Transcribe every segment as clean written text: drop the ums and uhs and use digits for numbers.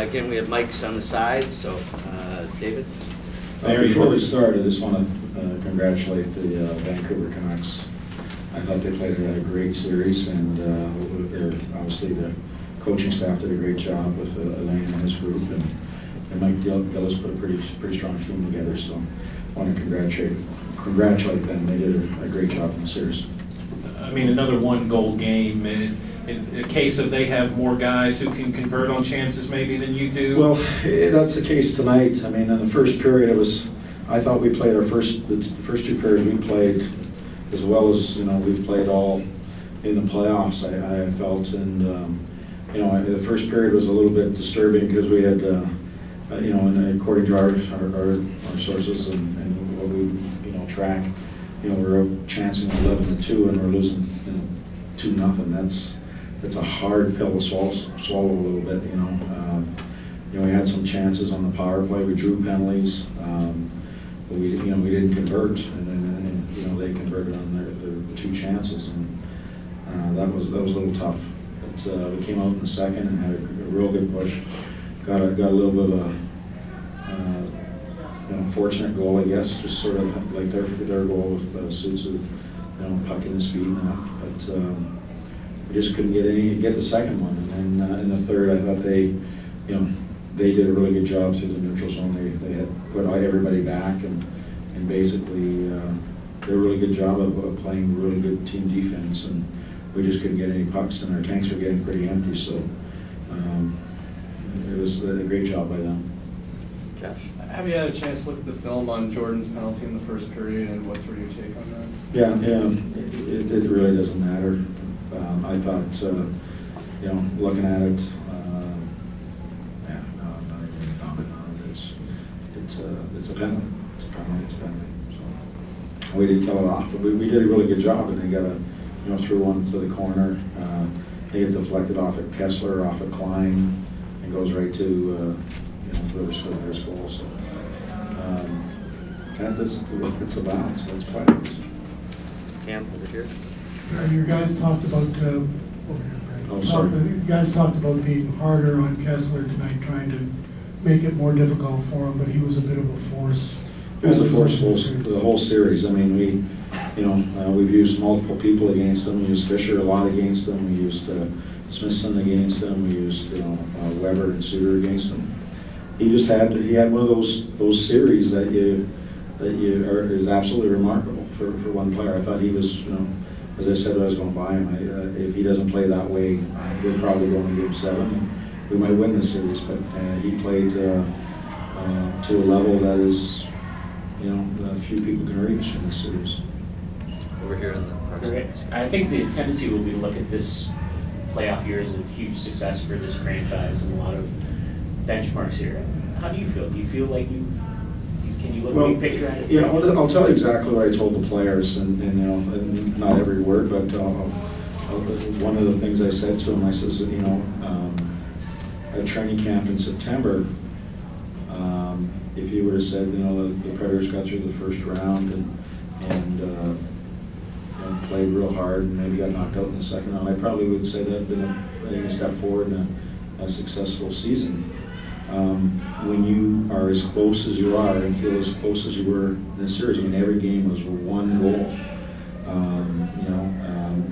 again, we have mics on the side, so David? Before we start, I just want to congratulate the Vancouver Canucks. I thought they played a great series, and obviously the coaching staff did a great job with Elaine and his group, and Mike Gillis put a pretty strong team together. So I want to congratulate them. They did a great job in the series. I mean, another one-goal game. In a case of they have more guys who can convert on chances maybe than you do? Well, that's the case tonight. I mean, in the first period, I thought we played the first two periods we played as well as, we've played all in the playoffs, I felt. And, the first period was a little bit disturbing because we had, and according to our sources and what we, track, we were chancing 11-2 and we're losing, 2-0. That's a hard pill to swallow a little bit, we had some chances on the power play. We drew penalties. But we didn't convert, and then they converted on their two chances, and that was a little tough. But we came out in the second and had a real good push. Got a little bit of a fortunate goal, I guess, just sort of like their goal with Suits, puck in his feet and that. But we just couldn't get the second one, and then in the third, I thought they did a really good job through the neutral zone. They had put everybody back and basically did a really good job of playing really good team defense, and we just couldn't get any pucks, and our tanks were getting pretty empty. So it was a great job by them. Josh? Have you had a chance to look at the film on Jordan's penalty in the first period, and what's sort of your take on that? Yeah, it really doesn't matter. I thought, looking at it, it's a penalty. It's a penalty. So we didn't kill it off, but we did a really good job, and they got threw one to the corner. They get deflected off at Kessler, off at Klein, and goes right to whoever scored their goal. So that's what it's about. So that's playoffs. Cam, over here. You guys talked about you guys talked about being harder on Kessler tonight, trying to make it more difficult for him, but he was a bit of a force. He was a force the whole series. I mean, we've used multiple people against him. We used Fisher a lot against him. We used Smithson against him. We used Weber and Suter against him. He had one of those series that is absolutely remarkable for one player. I thought he was, as I said, I was going to buy him. If he doesn't play that way, we're probably going to Game 7. We might win the series, but he played to a level that is, few people can reach in this series. Over here in the Right. I think the tendency will be to look at this playoff year as a huge success for this franchise and a lot of benchmarks here. How do you feel? Do you feel like can you look at a big picture at it? Yeah, I'll tell you exactly what I told the players, and not every word, but one of the things I said to them, I says, at training camp in September, if you would have said, the Predators got through the first round and played real hard and maybe got knocked out in the second round, I probably would say that had been a step forward in a successful season. When you are as close as you are and feel as close as you were in the series, I mean, every game was one goal.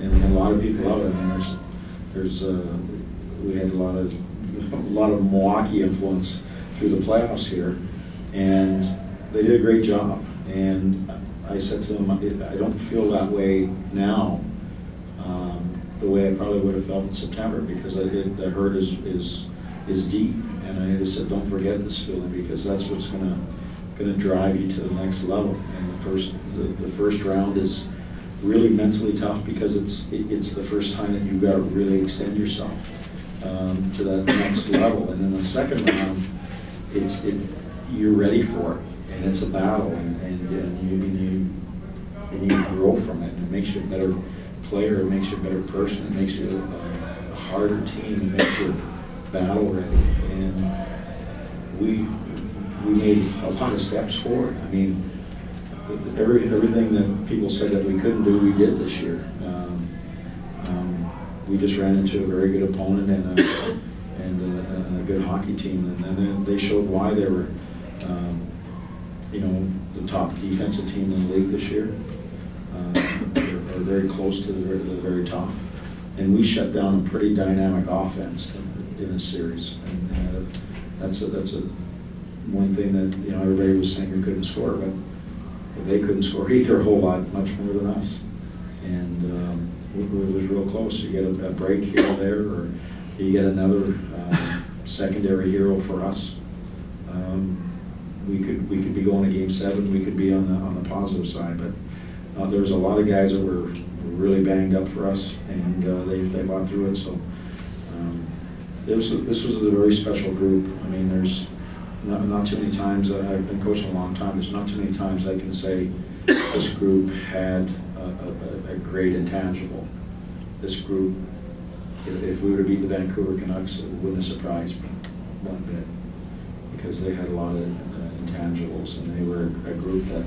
And a lot of people out. I mean, we had a lot of Milwaukee influence through the playoffs here, and they did a great job. And I said to them, I don't feel that way now, the way I probably would have felt in September, because the hurt is deep. And I just said, don't forget this feeling, because that's what's going to drive you to the next level. And the first round is really mentally tough, because it's the first time that you've got to really extend yourself to that next level. And then the second round, you're ready for it, and it's a battle, and you grow from it. And it makes you a better player, it makes you a better person, it makes you a harder team, it makes you battle ready. And we made a lot of steps forward. I mean, everything that people said that we couldn't do, we did this year. We just ran into a very good opponent and a good hockey team, and then they showed why they were, the top defensive team in the league this year. They're very close to the very top, and we shut down a pretty dynamic offense in this series, and that's a one thing that everybody was saying we couldn't score, but they couldn't score either a whole lot, much more than us, and it was real close. You get a break here or there, or you get another secondary hero for us. We could be going to Game 7. We could be on the positive side, but there was a lot of guys that were really banged up for us, and they fought through it. So this was a very special group. I mean, there's not too many times. I've been coaching a long time. There's not too many times I can say this group had a great intangible. This group, if we were to beat the Vancouver Canucks, it wouldn't have surprised me one bit, because they had a lot of intangibles, and they were a group that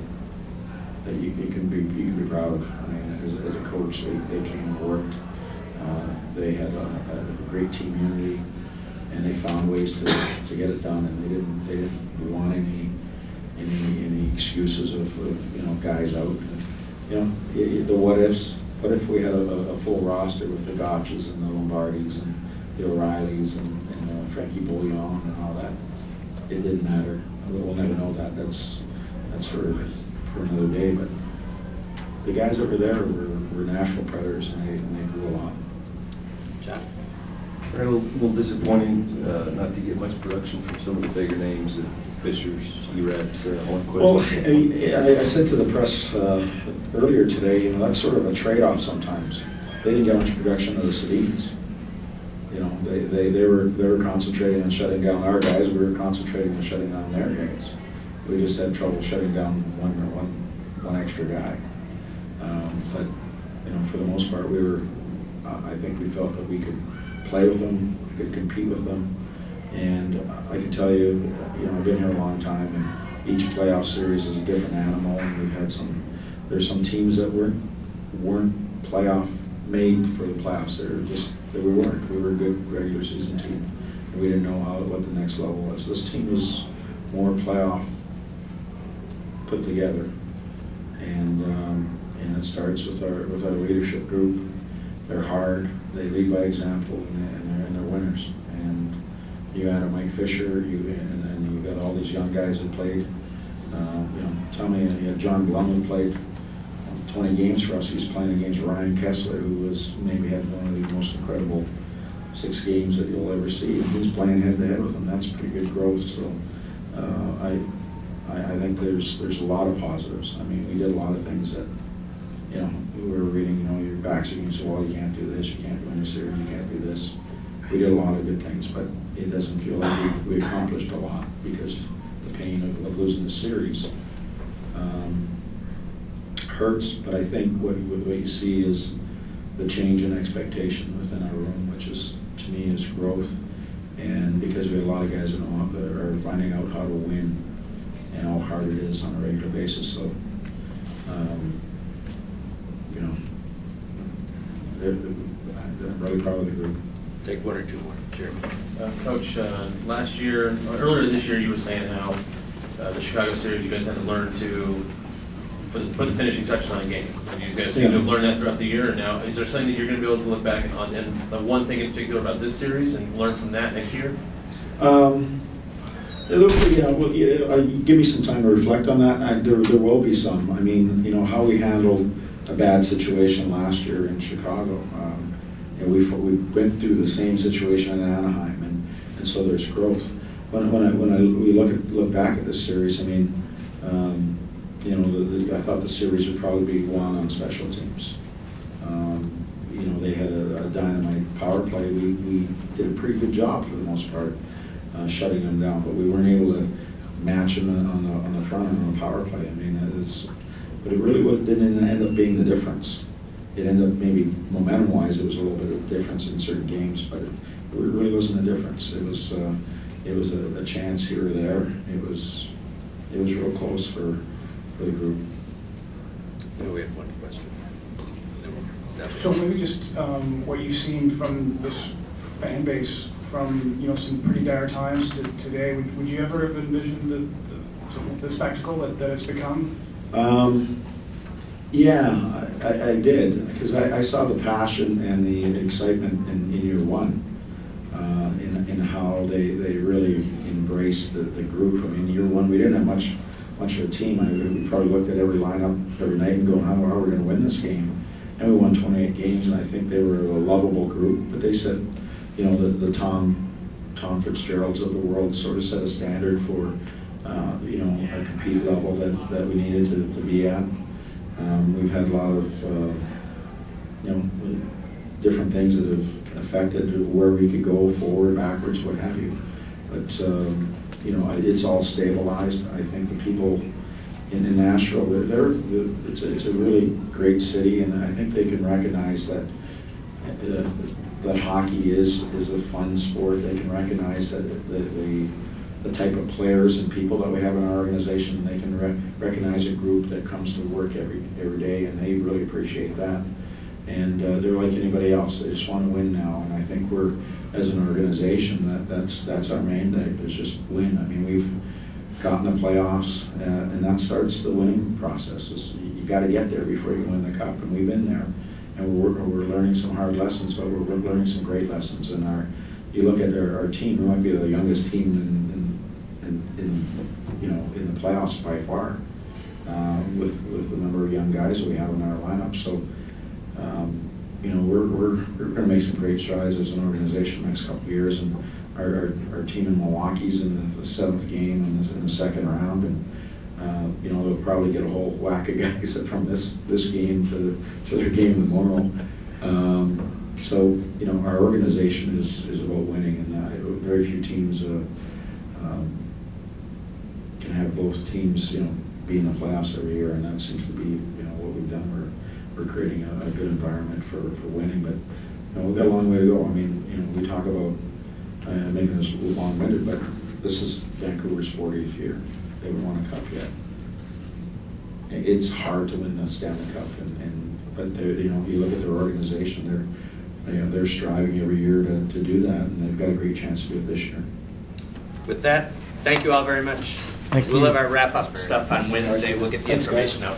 you can be proud of. I mean, as a coach, they came and worked. They had a great team unity, and they found ways to get it done, and they didn't want any excuses of guys out. The what ifs. What if we had a full roster with the Gotches and the Lombardis and the O'Reillys and Frankie Bouillon and all that? It didn't matter. We'll never know that. That's for another day. But the guys over there were national predators, and they grew a lot. John? A little disappointing not to get much production from some of the bigger names, the Fishers, Erats. One question. Well, I said to the press earlier today, that's sort of a trade-off sometimes. They didn't get much production of the Sedins. They were concentrating on shutting down our guys. We were concentrating on shutting down their guys. We just had trouble shutting down one extra guy. But for the most part, I think we felt that we could play with them, we could compete with them, and I can tell you, I've been here a long time, and each playoff series is a different animal, and we've had there's some teams that weren't playoff made for the playoffs. We weren't. We were a good regular season team, and we didn't know what the next level was. This team was more playoff put together, and it starts with our leadership group. They're hard. They lead by example, and they're winners. And you add a Mike Fisher, and you got all these young guys that played. Tell me, you had John Blum who played 20 games for us. He's playing against Ryan Kessler, who maybe had one of the most incredible 6 games that you'll ever see. And he's playing head-to-head with him. That's pretty good growth. So I think there's a lot of positives. I mean, we did a lot of things that, we were reading, your back's against the wall, you can't do this, you can't win a series, you can't do this. We did a lot of good things, but it doesn't feel like we accomplished a lot, because the pain of losing the series hurts. But I think what you see is the change in expectation within our room, which is, to me, is growth. And because we have a lot of guys that are finding out how to win and how hard it is on a regular basis. So, I'm really proud of the group. Take one or two more. Jeremy. Coach, last year, earlier this year, you were saying how the Chicago series, you guys had to learn to put the finishing touches on a game. And you guys seem to have learned that throughout the year. And now, is there something that you're going to be able to look back and one thing in particular about this series and learn from that next year? Give me some time to reflect on that. There will be some. I mean, how we handled a bad situation last year in Chicago. We went through the same situation in Anaheim, and so there's growth. When we look back at this series, I mean, I thought the series would probably be won on special teams. They had a dynamite power play. We did a pretty good job for the most part, shutting them down, but we weren't able to match them on the front end on the power play. I mean, but it really didn't end up being the difference. It ended up, maybe momentum-wise, it was a little bit of difference in certain games, but it really wasn't a difference. It was a chance here or there. It was real close for the group. We have one question. So maybe just what you've seen from this fan base from, you know, some pretty dire times to today. Would you ever have envisioned the spectacle that it's become? Yeah, I did, because I saw the passion and the excitement in year one, in how they really embraced the group. I mean, year one, we didn't have much of a team. We probably looked at every lineup every night and go, how are we going to win this game? And we won 28 games, and I think they were a lovable group. But they said, you know, the Tom Fitzgeralds of the world sort of set a standard for, you know, a compete level that we needed to be at. We've had a lot of, you know, different things that have affected where we could go forward, backwards, what have you. But, you know, it's all stabilized. I think the people in Nashville, it's a really great city, and I think they can recognize that that hockey is a fun sport. They can recognize that the type of players and people that we have in our organization. They can recognize a group that comes to work every day, and they really appreciate that. And they're like anybody else. They just want to win now, and I think we're, as an organization, that's our mandate, is just win. I mean, we've gotten the playoffs, and that starts the winning process. You got to get there before you can win the cup, and we've been there. And we're learning some hard lessons, but we're learning some great lessons. And you look at our team, we might be the youngest team in the playoffs by far, with the number of young guys that we have in our lineup. So, you know, we're going to make some great strides as an organization the next couple of years. And our team in Milwaukee's in the seventh game in the second round, and you know, they'll probably get a whole whack of guys from this game to their game tomorrow. So, you know, our organization is about winning, and very few teams can have both teams, you know, be in the playoffs every year, and that seems to be, you know, what we've done. We're creating a good environment for winning, but, you know, we've got a long way to go. I mean, you know, we talk about making this long-winded, but this is Vancouver's 40th year. They haven't won a cup yet. It's hard to win the Stanley Cup, but you know, you look at their organization, they're striving every year to do that, and they've got a great chance to do it this year. With that, thank you all very much. We'll have our wrap-up stuff on Wednesday. We'll get the information out.